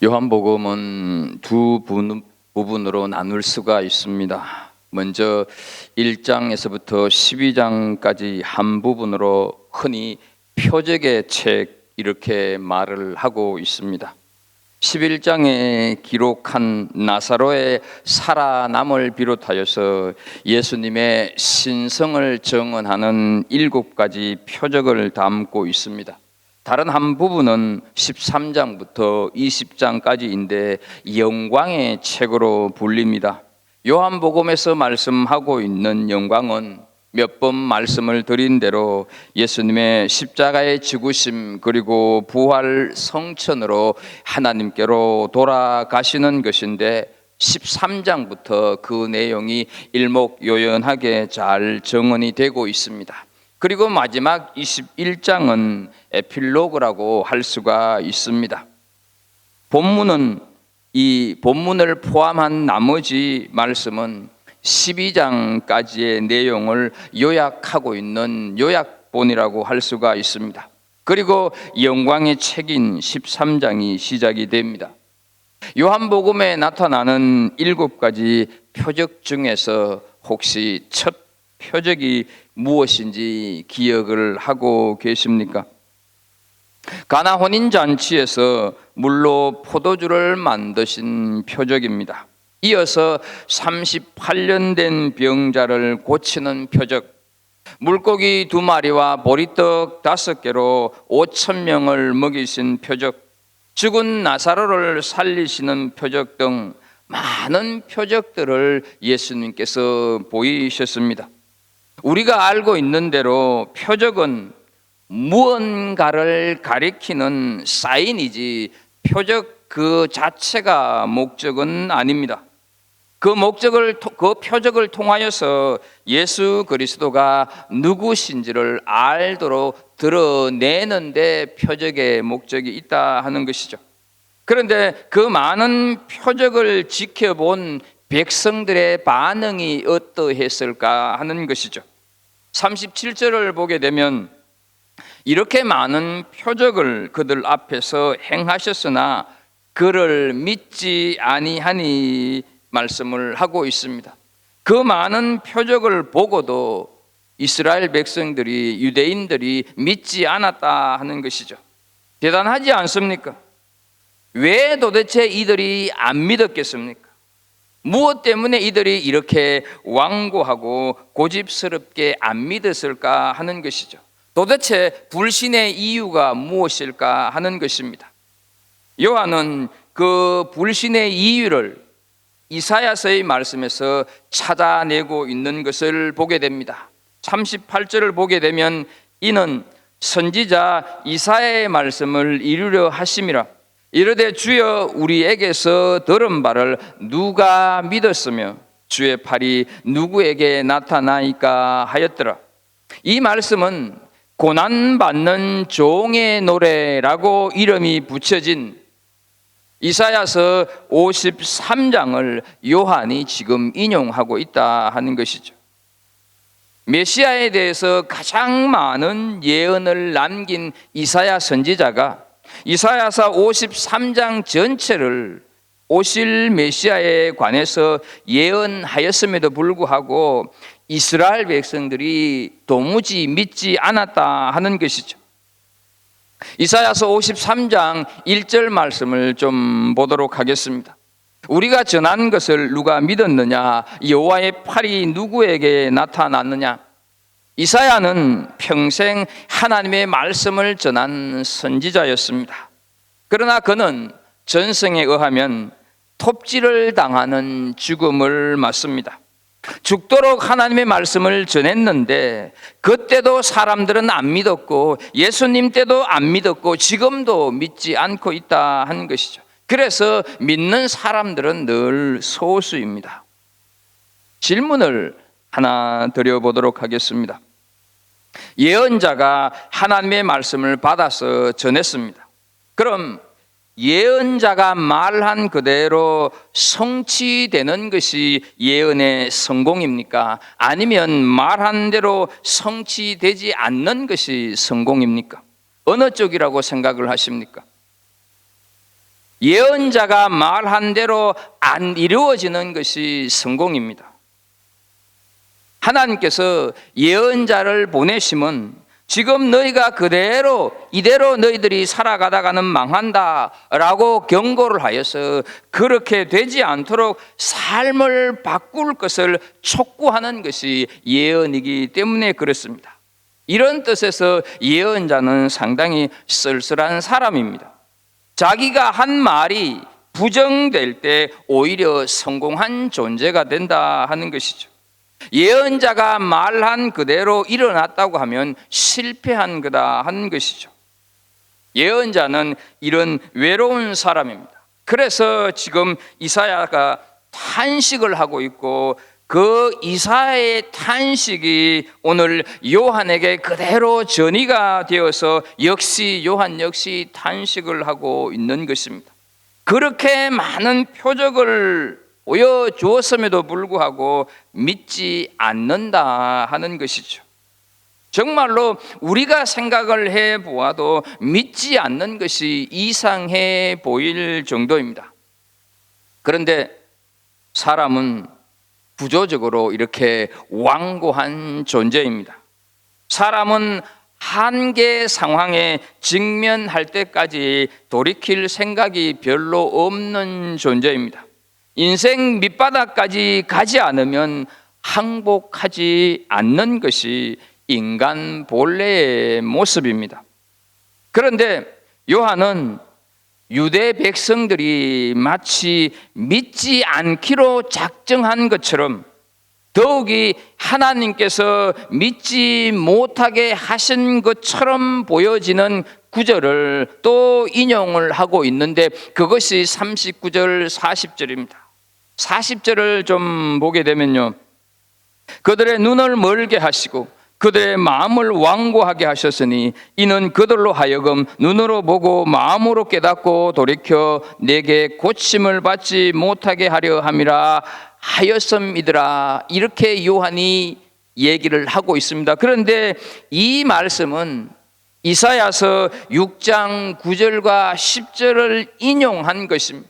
요한복음은 두 부분으로 나눌 수가 있습니다. 먼저 1장에서부터 12장까지 한 부분으로 흔히 표적의 책 이렇게 말을 하고 있습니다. 11장에 기록한 나사로의 살아남을 비롯하여서 예수님의 신성을 증언하는 7가지 표적을 담고 있습니다. 다른 한 부분은 13장부터 20장까지인데 영광의 책으로 불립니다. 요한복음에서 말씀하고 있는 영광은 몇 번 말씀을 드린 대로 예수님의 십자가의 죽으심 그리고 부활 성천으로 하나님께로 돌아가시는 것인데 13장부터 그 내용이 일목요연하게 잘 정언이 되고 있습니다. 그리고 마지막 21장은 에필로그라고 할 수가 있습니다. 본문은 이 본문을 포함한 나머지 말씀은 12장까지의 내용을 요약하고 있는 요약본이라고 할 수가 있습니다. 그리고 영광의 책인 13장이 시작이 됩니다. 요한복음에 나타나는 7가지 표적 중에서 혹시 첫 표적이 무엇인지 기억을 하고 계십니까? 가나 혼인잔치에서 물로 포도주를 만드신 표적입니다. 이어서 38년 된 병자를 고치는 표적, 물고기 2마리와 보리떡 5개로 5,000명을 먹이신 표적, 죽은 나사로를 살리시는 표적 등 많은 표적들을 예수님께서 보이셨습니다. 우리가 알고 있는 대로 표적은 무언가를 가리키는 사인이지 표적 그 자체가 목적은 아닙니다. 그 표적을 통하여서 예수 그리스도가 누구신지를 알도록 드러내는데 표적의 목적이 있다 하는 것이죠. 그런데 그 많은 표적을 지켜본 백성들의 반응이 어떠했을까 하는 것이죠. 37절을 보게 되면 이렇게 많은 표적을 그들 앞에서 행하셨으나 그를 믿지 아니하니 말씀을 하고 있습니다. 그 많은 표적을 보고도 이스라엘 백성들이 유대인들이 믿지 않았다 하는 것이죠. 대단하지 않습니까? 왜 도대체 이들이 안 믿었겠습니까? 무엇 때문에 이들이 이렇게 완고하고 고집스럽게 안 믿었을까 하는 것이죠. 도대체 불신의 이유가 무엇일까 하는 것입니다. 요한은 그 불신의 이유를 이사야서의 말씀에서 찾아내고 있는 것을 보게 됩니다. 38절을 보게 되면 이는 선지자 이사야의 말씀을 이루려 하심이라. 이르되 주여 우리에게서 들은 바를 누가 믿었으며 주의 팔이 누구에게 나타나이까 하였더라. 이 말씀은 고난받는 종의 노래라고 이름이 붙여진 이사야서 53장을 요한이 지금 인용하고 있다 하는 것이죠. 메시아에 대해서 가장 많은 예언을 남긴 이사야 선지자가 이사야서 53장 전체를 오실 메시아에 관해서 예언하였음에도 불구하고 이스라엘 백성들이 도무지 믿지 않았다 하는 것이죠. 이사야서 53장 1절 말씀을 좀 보도록 하겠습니다. 우리가 전한 것을 누가 믿었느냐? 여호와의 팔이 누구에게 나타났느냐? 이사야는 평생 하나님의 말씀을 전한 선지자였습니다. 그러나 그는 전성에 의하면 톱질을 당하는 죽음을 맞습니다. 죽도록 하나님의 말씀을 전했는데 그때도 사람들은 안 믿었고 예수님 때도 안 믿었고 지금도 믿지 않고 있다 하는 것이죠. 그래서 믿는 사람들은 늘 소수입니다. 질문을 하나 드려보도록 하겠습니다. 예언자가 하나님의 말씀을 받아서 전했습니다. 그럼 예언자가 말한 그대로 성취되는 것이 예언의 성공입니까? 아니면 말한 대로 성취되지 않는 것이 성공입니까? 어느 쪽이라고 생각을 하십니까? 예언자가 말한 대로 안 이루어지는 것이 성공입니다. 하나님께서 예언자를 보내시면 지금 너희가 이대로 너희들이 살아가다가는 망한다라고 경고를 하여서 그렇게 되지 않도록 삶을 바꿀 것을 촉구하는 것이 예언이기 때문에 그렇습니다. 이런 뜻에서 예언자는 상당히 쓸쓸한 사람입니다. 자기가 한 말이 부정될 때 오히려 성공한 존재가 된다 하는 것이죠. 예언자가 말한 그대로 일어났다고 하면 실패한 거다 하는 것이죠. 예언자는 이런 외로운 사람입니다. 그래서 지금 이사야가 탄식을 하고 있고 그 이사야의 탄식이 오늘 요한에게 그대로 전이가 되어서 요한 역시 탄식을 하고 있는 것입니다. 그렇게 많은 표적을 보여주었음에도 불구하고 믿지 않는다 하는 것이죠. 정말로 우리가 생각을 해보아도 믿지 않는 것이 이상해 보일 정도입니다. 그런데 사람은 구조적으로 이렇게 완고한 존재입니다. 사람은 한계 상황에 직면할 때까지 돌이킬 생각이 별로 없는 존재입니다. 인생 밑바닥까지 가지 않으면 항복하지 않는 것이 인간 본래의 모습입니다. 그런데 요한은 유대 백성들이 마치 믿지 않기로 작정한 것처럼 더욱이 하나님께서 믿지 못하게 하신 것처럼 보여지는 구절을 또 인용을 하고 있는데 그것이 39절 40절입니다. 40절을 좀 보게 되면요, 그들의 눈을 멀게 하시고 그들의 마음을 완고하게 하셨으니 이는 그들로 하여금 눈으로 보고 마음으로 깨닫고 돌이켜 내게 고침을 받지 못하게 하려 함이라 하였음이더라. 이렇게 요한이 얘기를 하고 있습니다. 그런데 이 말씀은 이사야서 6장 9절과 10절을 인용한 것입니다.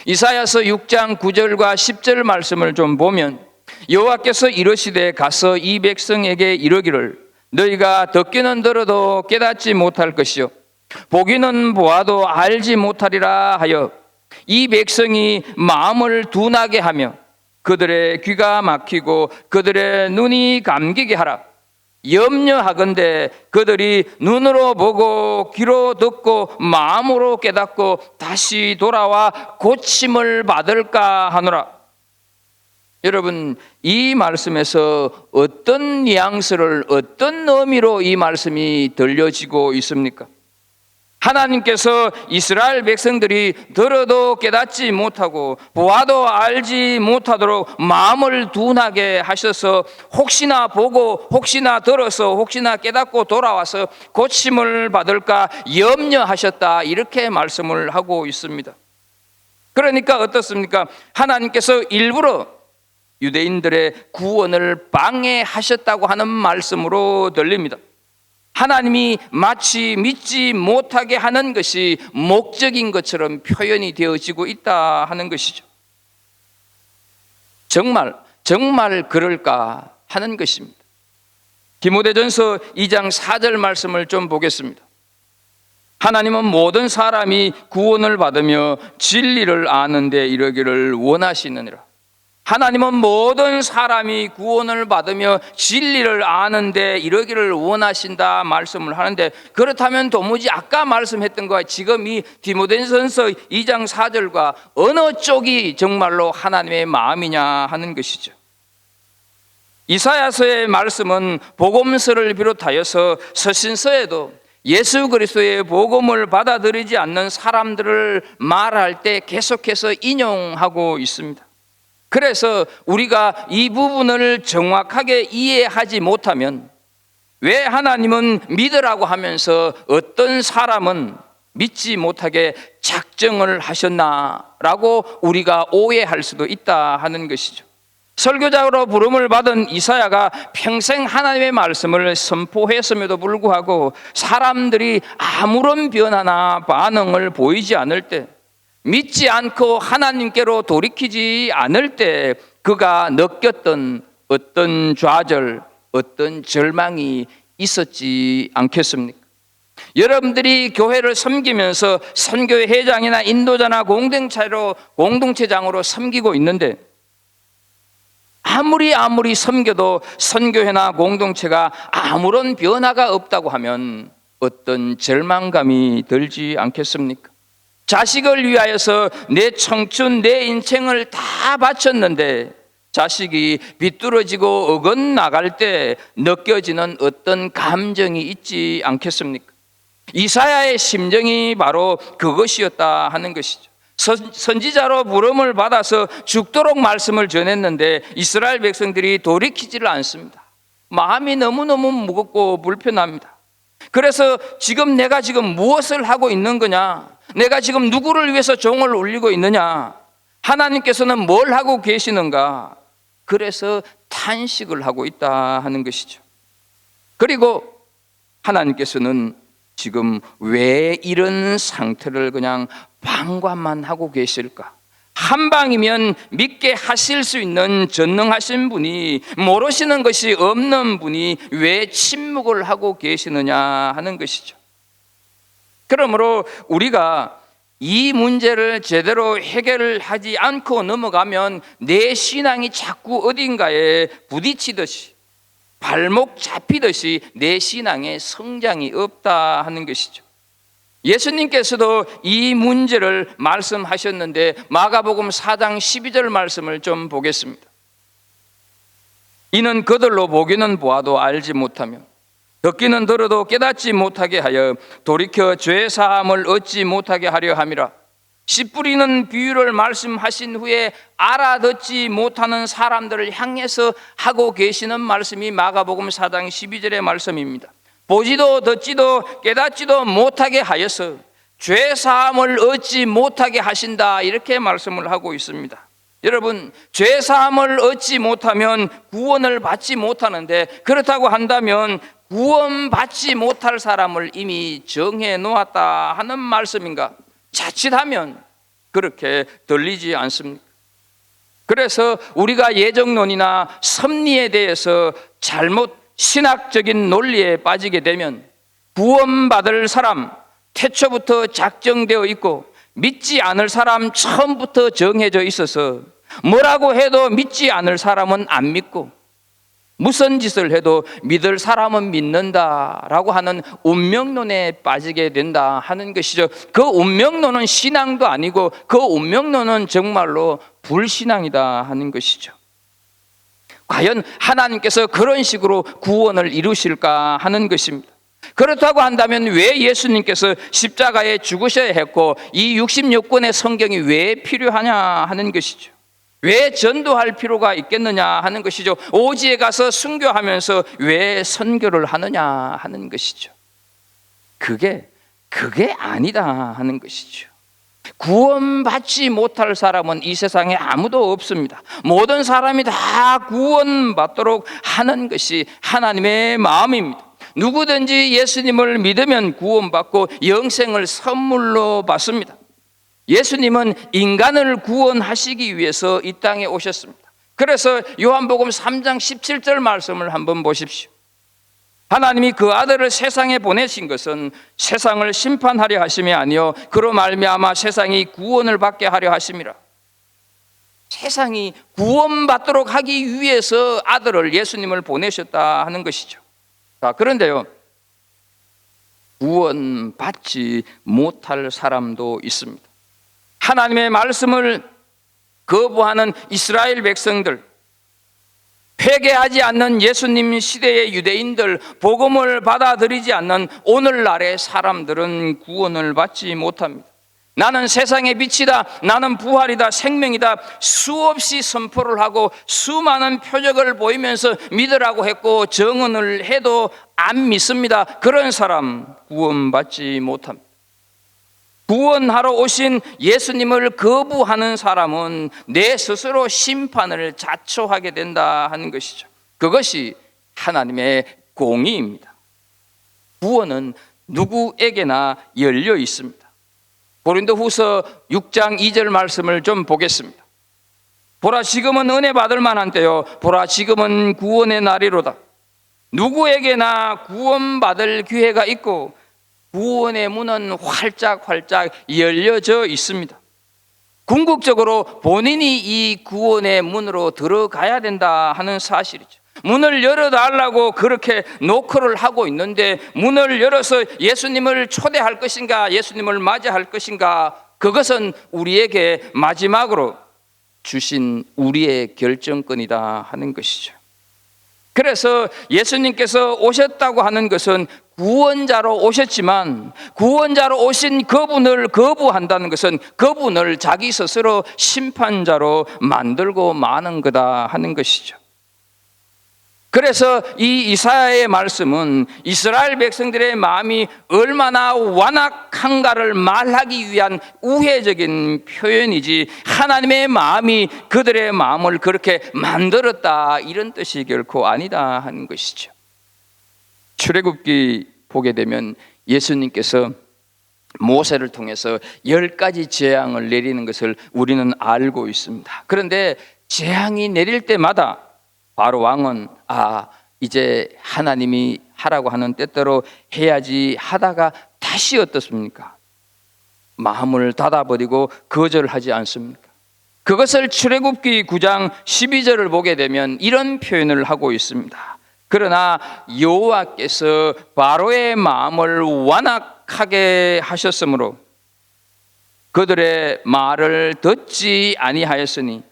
이사야서 6장 9절과 10절 말씀을 좀 보면 여호와께서 이르시되 가서 이 백성에게 이르기를 너희가 듣기는 들어도 깨닫지 못할 것이요 보기는 보아도 알지 못하리라 하여 이 백성이 마음을 둔하게 하며 그들의 귀가 막히고 그들의 눈이 감기게 하라. 염려하건대 그들이 눈으로 보고 귀로 듣고 마음으로 깨닫고 다시 돌아와 고침을 받을까 하노라. 여러분, 이 말씀에서 어떤 뉘앙스를, 어떤 의미로 이 말씀이 들려지고 있습니까? 하나님께서 이스라엘 백성들이 들어도 깨닫지 못하고 보아도 알지 못하도록 마음을 둔하게 하셔서 혹시나 보고 혹시나 들어서 혹시나 깨닫고 돌아와서 고침을 받을까 염려하셨다, 이렇게 말씀을 하고 있습니다. 그러니까 어떻습니까? 하나님께서 일부러 유대인들의 구원을 방해하셨다고 하는 말씀으로 들립니다. 하나님이 마치 믿지 못하게 하는 것이 목적인 것처럼 표현이 되어지고 있다 하는 것이죠. 정말 그럴까 하는 것입니다. 디모데전서 2장 4절 말씀을 좀 보겠습니다. 하나님은 모든 사람이 구원을 받으며 진리를 아는 데 이르기를 원하시느니라. 하나님은 모든 사람이 구원을 받으며 진리를 아는데 이르기를 원하신다 말씀을 하는데, 그렇다면 도무지 아까 말씀했던 것과 지금 이 디모데전서 2장 4절과 어느 쪽이 정말로 하나님의 마음이냐 하는 것이죠. 이사야서의 말씀은 복음서를 비롯하여서 서신서에도 예수 그리스도의 복음을 받아들이지 않는 사람들을 말할 때 계속해서 인용하고 있습니다. 그래서 우리가 이 부분을 정확하게 이해하지 못하면 왜 하나님은 믿으라고 하면서 어떤 사람은 믿지 못하게 작정을 하셨나라고 우리가 오해할 수도 있다 하는 것이죠. 설교자로 부름을 받은 이사야가 평생 하나님의 말씀을 선포했음에도 불구하고 사람들이 아무런 변화나 반응을 보이지 않을 때 믿지 않고 하나님께로 돌이키지 않을 때 그가 느꼈던 어떤 좌절, 어떤 절망이 있었지 않겠습니까? 여러분들이 교회를 섬기면서 선교회 회장이나 인도자나 공동체장으로 섬기고 있는데 아무리 섬겨도 선교회나 공동체가 아무런 변화가 없다고 하면 어떤 절망감이 들지 않겠습니까? 자식을 위하여서 내 청춘, 내 인생을 다 바쳤는데 자식이 비뚤어지고 어긋나갈 때 느껴지는 어떤 감정이 있지 않겠습니까? 이사야의 심정이 바로 그것이었다 하는 것이죠. 선지자로 부름을 받아서 죽도록 말씀을 전했는데 이스라엘 백성들이 돌이키지를 않습니다. 마음이 너무너무 무겁고 불편합니다. 그래서 내가 지금 무엇을 하고 있는 거냐? 내가 지금 누구를 위해서 종을 울리고 있느냐? 하나님께서는 뭘 하고 계시는가? 그래서 탄식을 하고 있다 하는 것이죠. 그리고 하나님께서는 지금 왜 이런 상태를 그냥 방관만 하고 계실까? 한 방이면 믿게 하실 수 있는 전능하신 분이, 모르시는 것이 없는 분이 왜 침묵을 하고 계시느냐 하는 것이죠. 그러므로 우리가 이 문제를 제대로 해결하지 않고 넘어가면 내 신앙이 자꾸 어딘가에 부딪히듯이, 발목 잡히듯이 내 신앙에 성장이 없다 하는 것이죠. 예수님께서도 이 문제를 말씀하셨는데 마가복음 4장 12절 말씀을 좀 보겠습니다. 이는 그들로 보기는 보아도 알지 못하며 듣기는 들어도 깨닫지 못하게 하여 돌이켜 죄 사함을 얻지 못하게 하려 함이라. 씨 뿌리는 비유를 말씀하신 후에 알아듣지 못하는 사람들을 향해서 하고 계시는 말씀이 마가복음 4장 12절의 말씀입니다. 보지도 듣지도 깨닫지도 못하게 하여서 죄 사함을 얻지 못하게 하신다, 이렇게 말씀을 하고 있습니다. 여러분, 죄 사함을 얻지 못하면 구원을 받지 못하는데, 그렇다고 한다면 구원받지 못할 사람을 이미 정해 놓았다 하는 말씀인가? 자칫하면 그렇게 들리지 않습니까? 그래서 우리가 예정론이나 섭리에 대해서 잘못 신학적인 논리에 빠지게 되면 구원받을 사람 태초부터 작정되어 있고 믿지 않을 사람 처음부터 정해져 있어서 뭐라고 해도 믿지 않을 사람은 안 믿고 무슨 짓을 해도 믿을 사람은 믿는다라고 하는 운명론에 빠지게 된다 하는 것이죠. 그 운명론은 신앙도 아니고 그 운명론은 정말로 불신앙이다 하는 것이죠. 과연 하나님께서 그런 식으로 구원을 이루실까 하는 것입니다. 그렇다고 한다면 왜 예수님께서 십자가에 죽으셔야 했고 이 66권의 성경이 왜 필요하냐 하는 것이죠. 왜 전도할 필요가 있겠느냐 하는 것이죠. 오지에 가서 순교하면서 왜 선교를 하느냐 하는 것이죠. 그게 아니다 하는 것이죠. 구원받지 못할 사람은 이 세상에 아무도 없습니다. 모든 사람이 다 구원받도록 하는 것이 하나님의 마음입니다. 누구든지 예수님을 믿으면 구원받고 영생을 선물로 받습니다. 예수님은 인간을 구원하시기 위해서 이 땅에 오셨습니다. 그래서 요한복음 3장 17절 말씀을 한번 보십시오. 하나님이 그 아들을 세상에 보내신 것은 세상을 심판하려 하심이 아니요 그로 말미암아 세상이 구원을 받게 하려 하심이라. 세상이 구원받도록 하기 위해서 아들을, 예수님을 보내셨다 하는 것이죠. 자, 그런데요, 구원받지 못할 사람도 있습니다. 하나님의 말씀을 거부하는 이스라엘 백성들, 회개하지 않는 예수님 시대의 유대인들, 복음을 받아들이지 않는 오늘날의 사람들은 구원을 받지 못합니다. 나는 세상의 빛이다, 나는 부활이다, 생명이다 수없이 선포를 하고 수많은 표적을 보이면서 믿으라고 했고 정언을 해도 안 믿습니다. 그런 사람 구원받지 못합니다. 구원하러 오신 예수님을 거부하는 사람은 내 스스로 심판을 자초하게 된다 하는 것이죠. 그것이 하나님의 공의입니다. 구원은 누구에게나 열려 있습니다. 고린도후서 6장 2절 말씀을 좀 보겠습니다. 보라, 지금은 은혜 받을 만한 때요, 보라, 지금은 구원의 날이로다. 누구에게나 구원받을 기회가 있고 구원의 문은 활짝 열려져 있습니다. 궁극적으로 본인이 이 구원의 문으로 들어가야 된다 하는 사실이죠. 문을 열어달라고 그렇게 노크를 하고 있는데, 문을 열어서 예수님을 초대할 것인가, 예수님을 맞이할 것인가, 그것은 우리에게 마지막으로 주신 우리의 결정권이다 하는 것이죠. 그래서 예수님께서 오셨다고 하는 것은 구원자로 오셨지만, 구원자로 오신 그분을 거부한다는 것은 그분을 자기 스스로 심판자로 만들고 마는 거다 하는 것이죠. 그래서 이 이사야의 말씀은 이스라엘 백성들의 마음이 얼마나 완악한가를 말하기 위한 우회적인 표현이지, 하나님의 마음이 그들의 마음을 그렇게 만들었다 이런 뜻이 결코 아니다 하는 것이죠. 출애굽기 보게 되면 예수님께서 모세를 통해서 10가지 재앙을 내리는 것을 우리는 알고 있습니다. 그런데 재앙이 내릴 때마다 바로 왕은 이제 하나님이 하라고 하는 때대로 해야지 하다가 다시 어떻습니까? 마음을 닫아버리고 거절하지 않습니까? 그것을 출애굽기 9장 12절을 보게 되면 이런 표현을 하고 있습니다. 그러나 여호와께서 바로의 마음을 완악하게 하셨으므로 그들의 말을 듣지 아니하였으니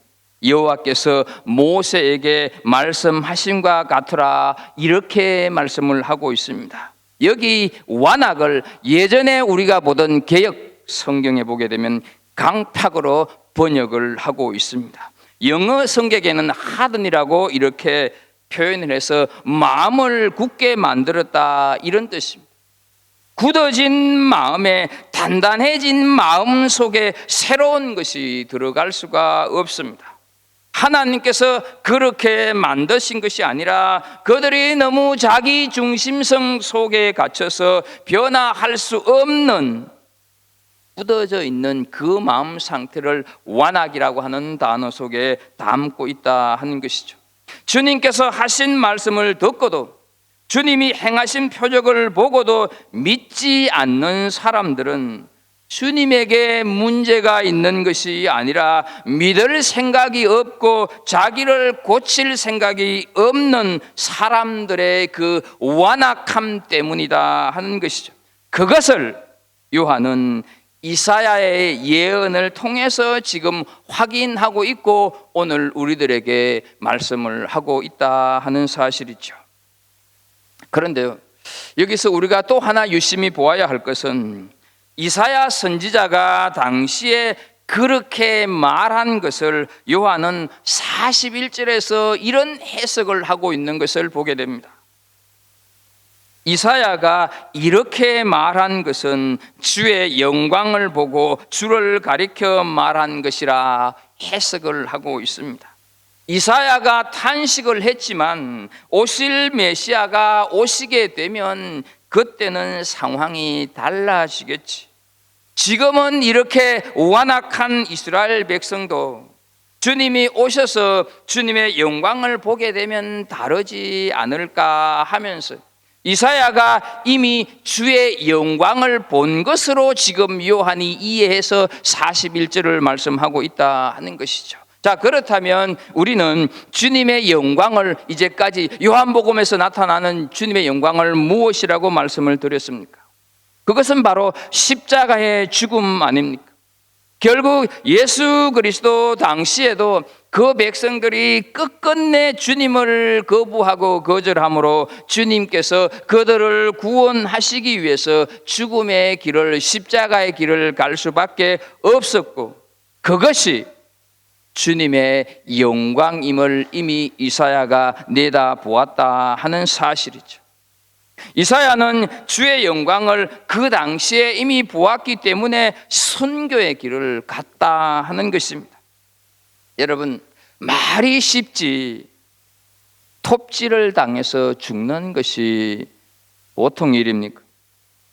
여호와께서 모세에게 말씀하심과 같으라, 이렇게 말씀을 하고 있습니다. 여기 완악을 예전에 우리가 보던 개역 성경에 보게 되면 강팍으로 번역을 하고 있습니다. 영어 성경에는 하든이라고 이렇게 표현을 해서 마음을 굳게 만들었다 이런 뜻입니다. 굳어진 마음에, 단단해진 마음 속에 새로운 것이 들어갈 수가 없습니다. 하나님께서 그렇게 만드신 것이 아니라 그들이 너무 자기 중심성 속에 갇혀서 변화할 수 없는 굳어져 있는 그 마음 상태를 완악이라고 하는 단어 속에 담고 있다 하는 것이죠. 주님께서 하신 말씀을 듣고도, 주님이 행하신 표적을 보고도 믿지 않는 사람들은 주님에게 문제가 있는 것이 아니라 믿을 생각이 없고 자기를 고칠 생각이 없는 사람들의 그 완악함 때문이다 하는 것이죠. 그것을 요한은 이사야의 예언을 통해서 지금 확인하고 있고 오늘 우리들에게 말씀을 하고 있다 하는 사실이죠. 그런데요, 여기서 우리가 또 하나 유심히 보아야 할 것은 이사야 선지자가 당시에 그렇게 말한 것을 요한은 41절에서 이런 해석을 하고 있는 것을 보게 됩니다. 이사야가 이렇게 말한 것은 주의 영광을 보고 주를 가리켜 말한 것이라 해석을 하고 있습니다. 이사야가 탄식을 했지만 오실 메시아가 오시게 되면 그때는 상황이 달라지겠지. 지금은 이렇게 완악한 이스라엘 백성도 주님이 오셔서 주님의 영광을 보게 되면 다르지 않을까 하면서 이사야가 이미 주의 영광을 본 것으로 지금 요한이 이해해서 41절을 말씀하고 있다 하는 것이죠. 자, 그렇다면 우리는 주님의 영광을, 이제까지 요한복음에서 나타나는 주님의 영광을 무엇이라고 말씀을 드렸습니까? 그것은 바로 십자가의 죽음 아닙니까? 결국 예수 그리스도 당시에도 그 백성들이 끝끝내 주님을 거부하고 거절함으로 주님께서 그들을 구원하시기 위해서 죽음의 길을, 십자가의 길을 갈 수밖에 없었고, 그것이 주님의 영광임을 이미 이사야가 내다보았다 하는 사실이죠. 이사야는 주의 영광을 그 당시에 이미 보았기 때문에 순교의 길을 갔다 하는 것입니다. 여러분, 말이 쉽지 톱질을 당해서 죽는 것이 보통 일입니까?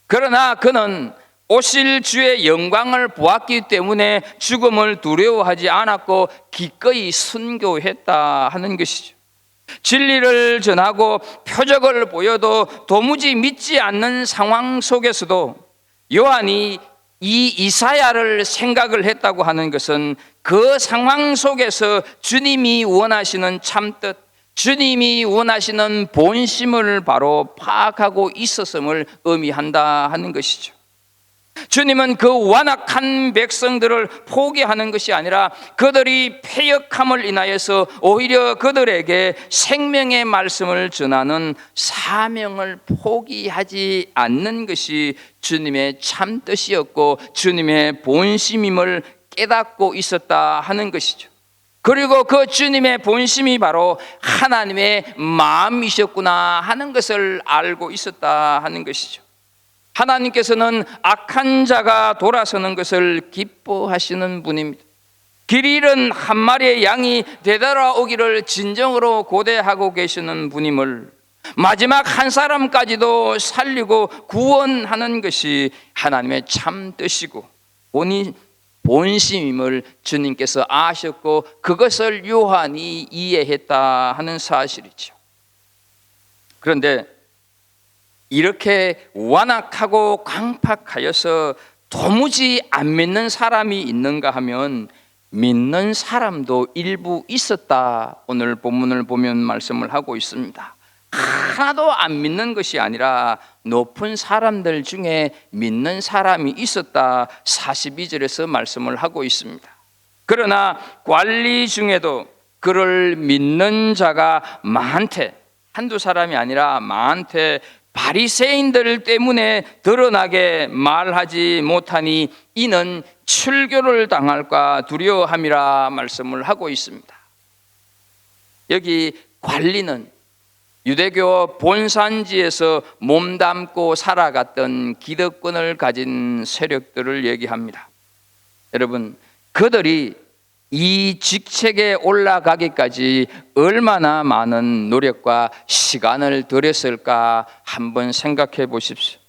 그러나 그는 오실 주의 영광을 보았기 때문에 죽음을 두려워하지 않았고 기꺼이 순교했다 하는 것이죠. 진리를 전하고 표적을 보여도 도무지 믿지 않는 상황 속에서도 요한이 이 이사야를 생각을 했다고 하는 것은 그 상황 속에서 주님이 원하시는 참뜻, 주님이 원하시는 본심을 바로 파악하고 있었음을 의미한다 하는 것이죠. 주님은 그 완악한 백성들을 포기하는 것이 아니라 그들이 패역함을 인하여서 오히려 그들에게 생명의 말씀을 전하는 사명을 포기하지 않는 것이 주님의 참뜻이었고 주님의 본심임을 깨닫고 있었다 하는 것이죠. 그리고 그 주님의 본심이 바로 하나님의 마음이셨구나 하는 것을 알고 있었다 하는 것이죠. 하나님께서는 악한 자가 돌아서는 것을 기뻐하시는 분입니다. 길 잃은 한 마리의 양이 되돌아오기를 진정으로 고대하고 계시는 분임을, 마지막 한 사람까지도 살리고 구원하는 것이 하나님의 참뜻이고 본심임을 주님께서 아셨고 그것을 요한이 이해했다 하는 사실이죠. 그런데 이렇게 완악하고 강팍하여서 도무지 안 믿는 사람이 있는가 하면 믿는 사람도 일부 있었다. 오늘 본문을 보면 말씀을 하고 있습니다. 하나도 안 믿는 것이 아니라 높은 사람들 중에 믿는 사람이 있었다. 42절에서 말씀을 하고 있습니다. 그러나 관리 중에도 그를 믿는 자가 많대, 한두 사람이 아니라 많대, 바리새인들 때문에 드러나게 말하지 못하니 이는 출교를 당할까 두려워함이라 말씀을 하고 있습니다. 여기 관리는 유대교 본산지에서 몸담고 살아갔던 기득권을 가진 세력들을 얘기합니다. 여러분, 그들이 이 직책에 올라가기까지 얼마나 많은 노력과 시간을 들였을까 한번 생각해 보십시오.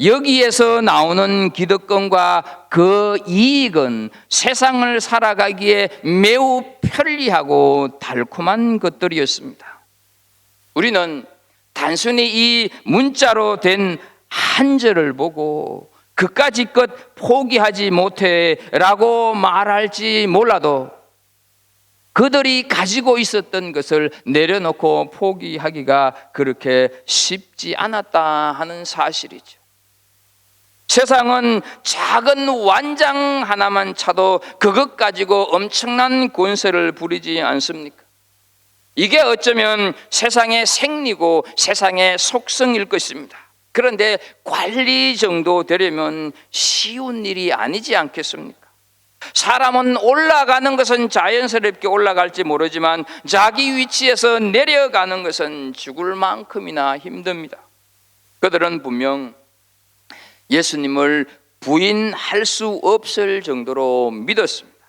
여기에서 나오는 기득권과 그 이익은 세상을 살아가기에 매우 편리하고 달콤한 것들이었습니다. 우리는 단순히 이 문자로 된 한 절을 보고 그까지 것 포기하지 못해 라고 말할지 몰라도 그들이 가지고 있었던 것을 내려놓고 포기하기가 그렇게 쉽지 않았다 하는 사실이죠. 세상은 작은 완장 하나만 차도 그것 가지고 엄청난 권세를 부리지 않습니까? 이게 어쩌면 세상의 생리고 세상의 속성일 것입니다. 그런데 관리 정도 되려면 쉬운 일이 아니지 않겠습니까? 사람은 올라가는 것은 자연스럽게 올라갈지 모르지만 자기 위치에서 내려가는 것은 죽을 만큼이나 힘듭니다. 그들은 분명 예수님을 부인할 수 없을 정도로 믿었습니다.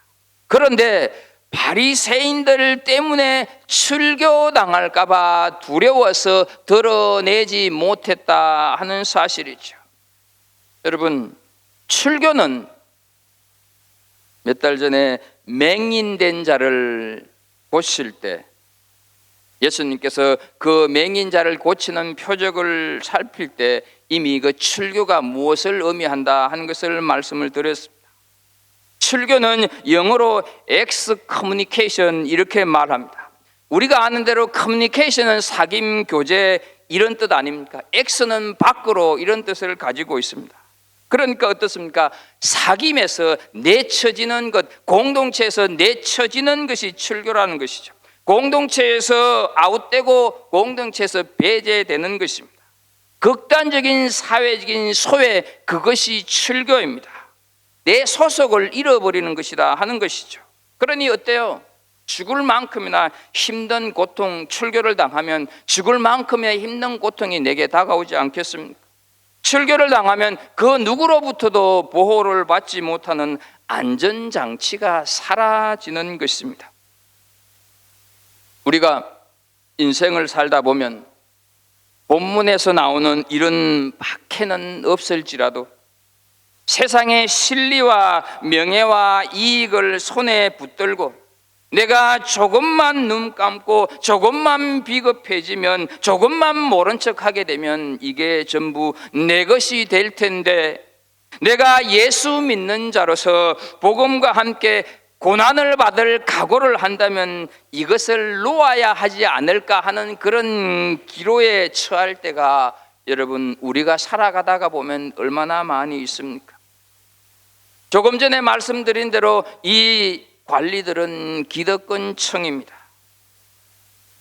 그런데 바리새인들 때문에 출교당할까 봐 두려워서 드러내지 못했다 하는 사실이죠. 여러분, 출교는 몇 달 전에 맹인된 자를 고칠 때 예수님께서 그 맹인자를 고치는 표적을 살필 때 이미 그 출교가 무엇을 의미한다 하는 것을 말씀을 드렸습니다. 출교는 영어로 엑스커뮤니케이션 이렇게 말합니다. 우리가 아는 대로 커뮤니케이션은 사귐, 교제 이런 뜻 아닙니까? 엑스는 밖으로 이런 뜻을 가지고 있습니다. 그러니까 어떻습니까? 사귐에서 내쳐지는 것, 공동체에서 내쳐지는 것이 출교라는 것이죠. 공동체에서 아웃되고 공동체에서 배제되는 것입니다. 극단적인 사회적인 소외, 그것이 출교입니다. 내 소속을 잃어버리는 것이다 하는 것이죠. 그러니 어때요? 죽을 만큼이나 힘든 고통, 출교를 당하면 죽을 만큼의 힘든 고통이 내게 다가오지 않겠습니까? 출교를 당하면 그 누구로부터도 보호를 받지 못하는 안전장치가 사라지는 것입니다. 우리가 인생을 살다 보면 본문에서 나오는 이런 박해는 없을지라도 세상의 실리와 명예와 이익을 손에 붙들고 내가 조금만 눈 감고 조금만 비겁해지면, 조금만 모른 척하게 되면 이게 전부 내 것이 될 텐데, 내가 예수 믿는 자로서 복음과 함께 고난을 받을 각오를 한다면 이것을 놓아야 하지 않을까 하는 그런 기로에 처할 때가 여러분 우리가 살아가다가 보면 얼마나 많이 있습니까? 조금 전에 말씀드린 대로 이 관리들은 기득권층입니다.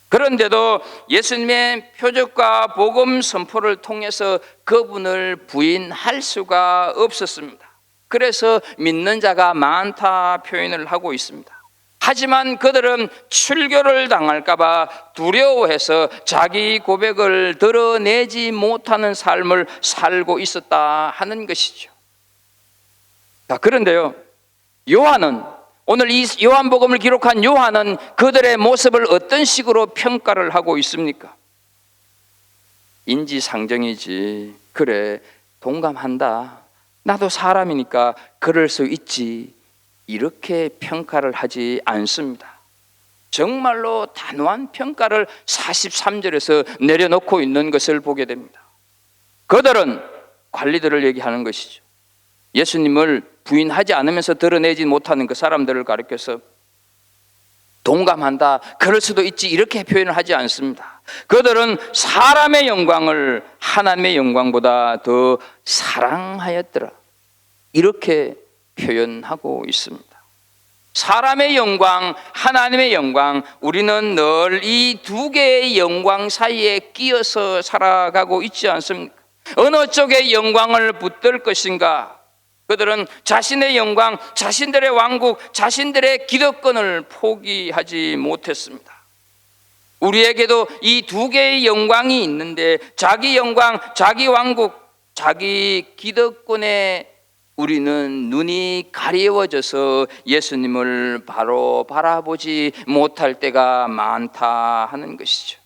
그런데도 예수님의 표적과 복음 선포를 통해서 그분을 부인할 수가 없었습니다. 그래서 믿는 자가 많다 표현을 하고 있습니다. 하지만 그들은 출교를 당할까 봐 두려워해서 자기 고백을 드러내지 못하는 삶을 살고 있었다 하는 것이죠. 자, 그런데요, 요한은, 오늘 이 요한복음을 기록한 요한은 그들의 모습을 어떤 식으로 평가를 하고 있습니까? 인지상정이지. 그래, 동감한다. 나도 사람이니까 그럴 수 있지. 이렇게 평가를 하지 않습니다. 정말로 단호한 평가를 43절에서 내려놓고 있는 것을 보게 됩니다. 그들은 관리들을 얘기하는 것이죠. 예수님을 부인하지 않으면서 드러내지 못하는 그 사람들을 가리켜서 동감한다, 그럴 수도 있지, 이렇게 표현을 하지 않습니다. 그들은 사람의 영광을 하나님의 영광보다 더 사랑하였더라, 이렇게 표현하고 있습니다. 사람의 영광, 하나님의 영광, 우리는 늘 이 두 개의 영광 사이에 끼어서 살아가고 있지 않습니까? 어느 쪽에 영광을 붙들 것인가? 그들은 자신의 영광, 자신들의 왕국, 자신들의 기득권을 포기하지 못했습니다. 우리에게도 이 두 개의 영광이 있는데 자기 영광, 자기 왕국, 자기 기득권에 우리는 눈이 가리워져서 예수님을 바로 바라보지 못할 때가 많다 하는 것이죠.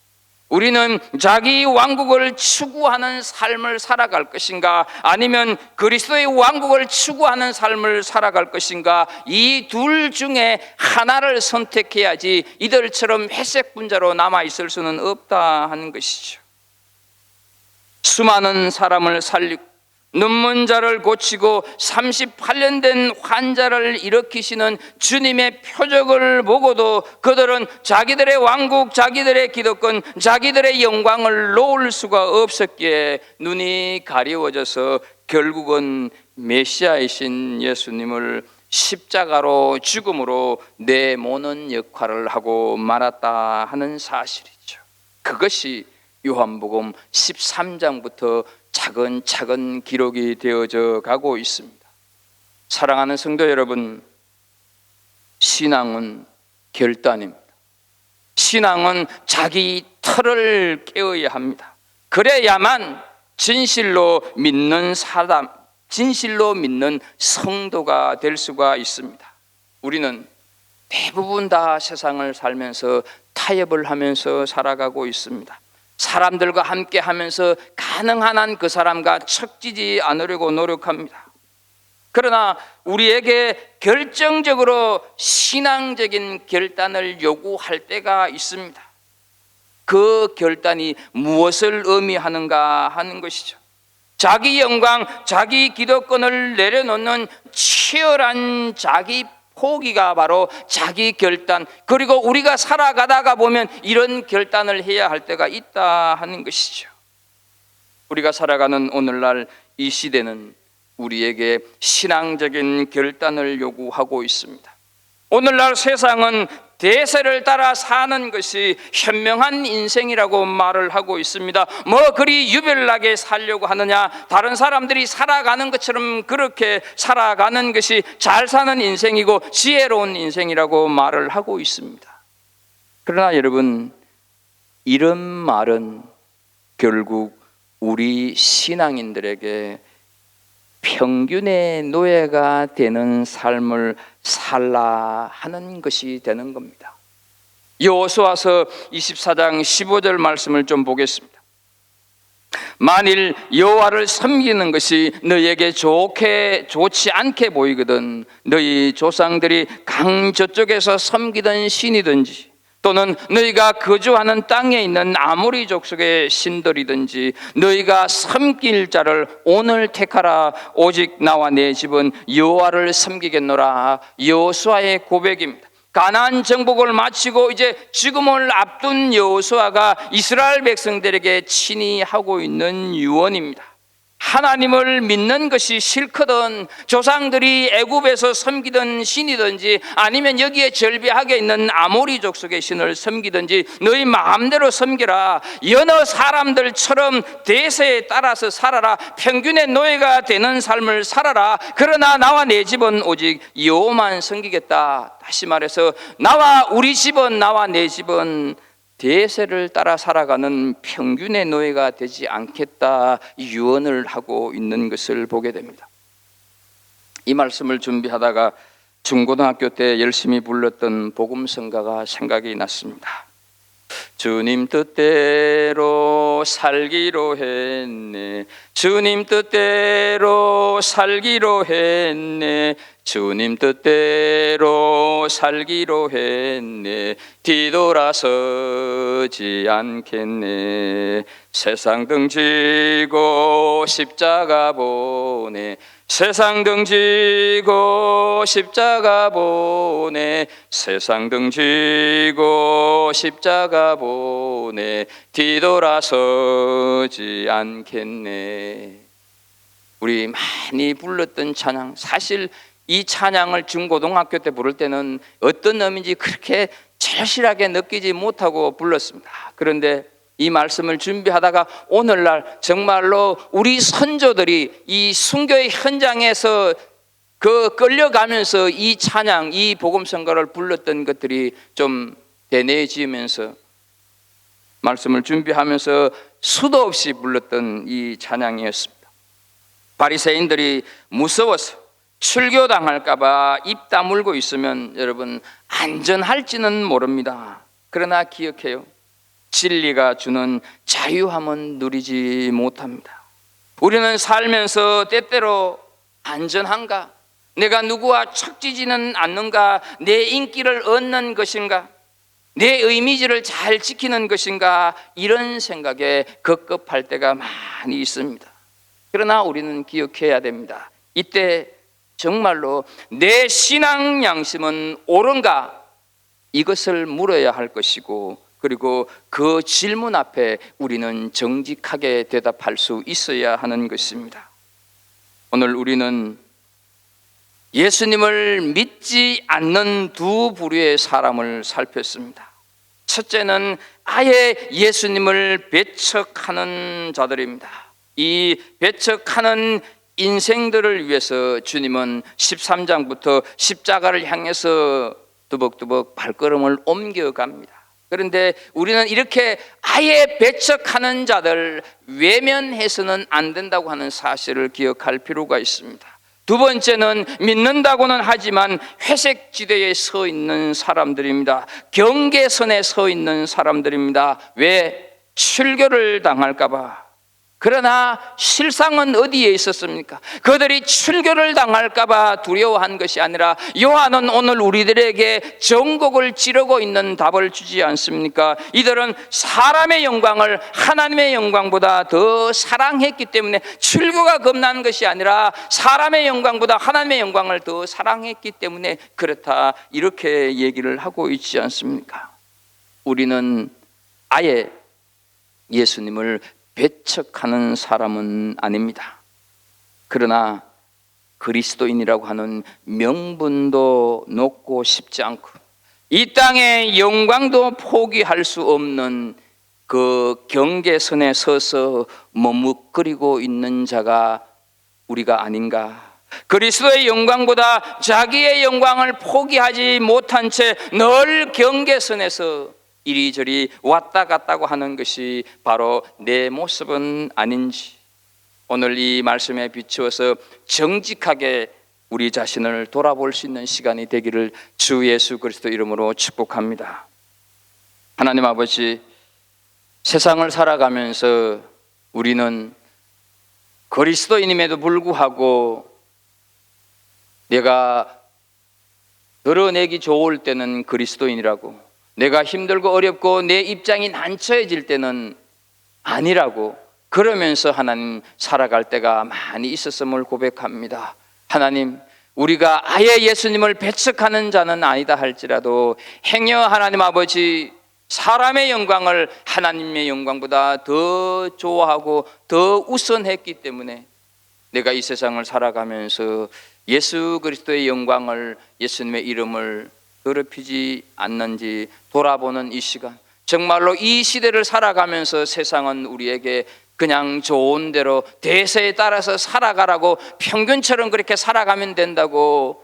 우리는 자기 왕국을 추구하는 삶을 살아갈 것인가, 아니면 그리스도의 왕국을 추구하는 삶을 살아갈 것인가, 이 둘 중에 하나를 선택해야지 이들처럼 회색 분자로 남아있을 수는 없다 하는 것이죠. 수많은 사람을 살리고 눈먼 자를 고치고 38년 된 환자를 일으키시는 주님의 표적을 보고도 그들은 자기들의 왕국, 자기들의 기득권, 자기들의 영광을 놓을 수가 없었기에 눈이 가리워져서 결국은 메시아이신 예수님을 십자가로 죽음으로 내모는 역할을 하고 말았다 하는 사실이죠. 그것이 요한복음 13장부터 차근차근 기록이 되어져 가고 있습니다. 사랑하는 성도 여러분, 신앙은 결단입니다. 신앙은 자기 틀을 깨어야 합니다. 그래야만 진실로 믿는 사람, 진실로 믿는 성도가 될 수가 있습니다. 우리는 대부분 다 세상을 살면서 타협을 하면서 살아가고 있습니다. 사람들과 함께 하면서 가능한 한 그 사람과 척지지 않으려고 노력합니다. 그러나 우리에게 결정적으로 신앙적인 결단을 요구할 때가 있습니다. 그 결단이 무엇을 의미하는가 하는 것이죠. 자기 영광, 자기 기득권을 내려놓는 치열한 자기 포기가 바로 자기 결단, 그리고 우리가 살아가다가 보면 이런 결단을 해야 할 때가 있다 하는 것이죠. 우리가 살아가는 오늘날 이 시대는 우리에게 신앙적인 결단을 요구하고 있습니다. 오늘날 세상은 대세를 따라 사는 것이 현명한 인생이라고 말을 하고 있습니다. 뭐 그리 유별나게 살려고 하느냐, 다른 사람들이 살아가는 것처럼 그렇게 살아가는 것이 잘 사는 인생이고 지혜로운 인생이라고 말을 하고 있습니다. 그러나 여러분, 이런 말은 결국 우리 신앙인들에게 평균의 노예가 되는 삶을 살라 하는 것이 되는 겁니다. 여호수아서 24장 15절 말씀을 좀 보겠습니다. 만일 여호와를 섬기는 것이 너희에게 좋지 않게 보이거든 너희 조상들이 강 저쪽에서 섬기던 신이든지 또는 너희가 거주하는 땅에 있는 아모리 족속의 신들이든지 너희가 섬길 자를 오늘 택하라. 오직 나와 내 집은 여호와를 섬기겠노라. 여호수아의 고백입니다. 가나안 정복을 마치고 이제 죽음을 앞둔 여호수아가 이스라엘 백성들에게 친히 하고 있는 유언입니다. 하나님을 믿는 것이 싫거든 조상들이 애굽에서 섬기던 신이든지 아니면 여기에 절비하게 있는 아모리 족속의 신을 섬기든지 너희 마음대로 섬기라. 여러 사람들처럼 대세에 따라서 살아라. 평균의 노예가 되는 삶을 살아라. 그러나 나와 내 집은 오직 여호와만 섬기겠다. 다시 말해서 우리 집은 나와 내 집은 대세를 따라 살아가는 평균의 노예가 되지 않겠다 유언을 하고 있는 것을 보게 됩니다. 이 말씀을 준비하다가 중고등학교 때 열심히 불렀던 복음성가가 생각이 났습니다. 주님 뜻대로 살기로 했네. 주님 뜻대로 살기로 했네. 주님 뜻대로 살기로 했네. 뒤돌아서지 않겠네. 세상 등지고 십자가 보내. 세상 등지고 십자가 보내. 세상 등지고 십자가 보내. 뒤돌아서지 않겠네. 우리 많이 불렀던 찬양, 사실 이 찬양을 중고등학교 때 부를 때는 어떤 의미인지 그렇게 절실하게 느끼지 못하고 불렀습니다. 그런데 이 말씀을 준비하다가 오늘날 정말로 우리 선조들이 이 순교의 현장에서 끌려가면서 이 찬양, 이 복음성가를 불렀던 것들이 좀 되뇌지면서 말씀을 준비하면서 수도 없이 불렀던 이 찬양이었습니다. 바리새인들이 무서워서 출교당할까 봐 입 다물고 있으면 여러분 안전할지는 모릅니다. 그러나 기억해요. 진리가 주는 자유함은 누리지 못합니다. 우리는 살면서 때때로 안전한가? 내가 누구와 척지지는 않는가? 내 인기를 얻는 것인가? 내 이미지를 잘 지키는 것인가? 이런 생각에 급급할 때가 많이 있습니다. 그러나 우리는 기억해야 됩니다. 이때 정말로 내 신앙 양심은 옳은가? 이것을 물어야 할 것이고, 그리고 그 질문 앞에 우리는 정직하게 대답할 수 있어야 하는 것입니다. 오늘 우리는 예수님을 믿지 않는 두 부류의 사람을 살폈습니다. 첫째는 아예 예수님을 배척하는 자들입니다. 이 배척하는 인생들을 위해서 주님은 13장부터 십자가를 향해서 두벅두벅 발걸음을 옮겨갑니다. 그런데 우리는 이렇게 아예 배척하는 자들, 외면해서는 안 된다고 하는 사실을 기억할 필요가 있습니다. 두 번째는 믿는다고는 하지만 회색지대에 서 있는 사람들입니다. 경계선에 서 있는 사람들입니다. 왜? 출교를 당할까 봐. 그러나 실상은 어디에 있었습니까? 그들이 출교를 당할까 봐 두려워한 것이 아니라 요한은 오늘 우리들에게 정곡을 찌르고 있는 답을 주지 않습니까? 이들은 사람의 영광을 하나님의 영광보다 더 사랑했기 때문에 출교가 겁난 것이 아니라 사람의 영광보다 하나님의 영광을 더 사랑했기 때문에 그렇다, 이렇게 얘기를 하고 있지 않습니까? 우리는 아예 예수님을 배척하는 사람은 아닙니다. 그러나 그리스도인이라고 하는 명분도 놓고 싶지 않고 이 땅의 영광도 포기할 수 없는 그 경계선에 서서 머뭇거리고 있는 자가 우리가 아닌가. 그리스도의 영광보다 자기의 영광을 포기하지 못한 채 늘 경계선에서 이리저리 왔다 갔다고 하는 것이 바로 내 모습은 아닌지, 오늘 이 말씀에 비추어서 정직하게 우리 자신을 돌아볼 수 있는 시간이 되기를 주 예수 그리스도 이름으로 축복합니다. 하나님 아버지, 세상을 살아가면서 우리는 그리스도인임에도 불구하고 내가 드러내기 좋을 때는 그리스도인이라고, 내가 힘들고 어렵고 내 입장이 난처해질 때는 아니라고 그러면서 하나님 살아갈 때가 많이 있었음을 고백합니다. 하나님, 우리가 아예 예수님을 배척하는 자는 아니다 할지라도 행여 하나님 아버지 사람의 영광을 하나님의 영광보다 더 좋아하고 더 우선했기 때문에 내가 이 세상을 살아가면서 예수 그리스도의 영광을, 예수님의 이름을 더럽히지 않는지 돌아보는 이 시간, 정말로 이 시대를 살아가면서 세상은 우리에게 그냥 좋은 대로 대세에 따라서 살아가라고, 평균처럼 그렇게 살아가면 된다고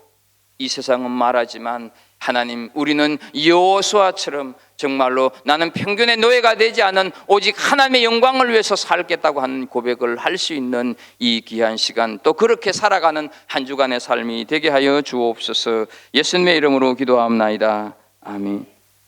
이 세상은 말하지만, 하나님, 우리는 여호수아처럼 정말로 나는 평균의 노예가 되지 않은 오직 하나님의 영광을 위해서 살겠다고 하는 고백을 할 수 있는 이 귀한 시간, 또 그렇게 살아가는 한 주간의 삶이 되게 하여 주옵소서. 예수님의 이름으로 기도하옵나이다. 아멘.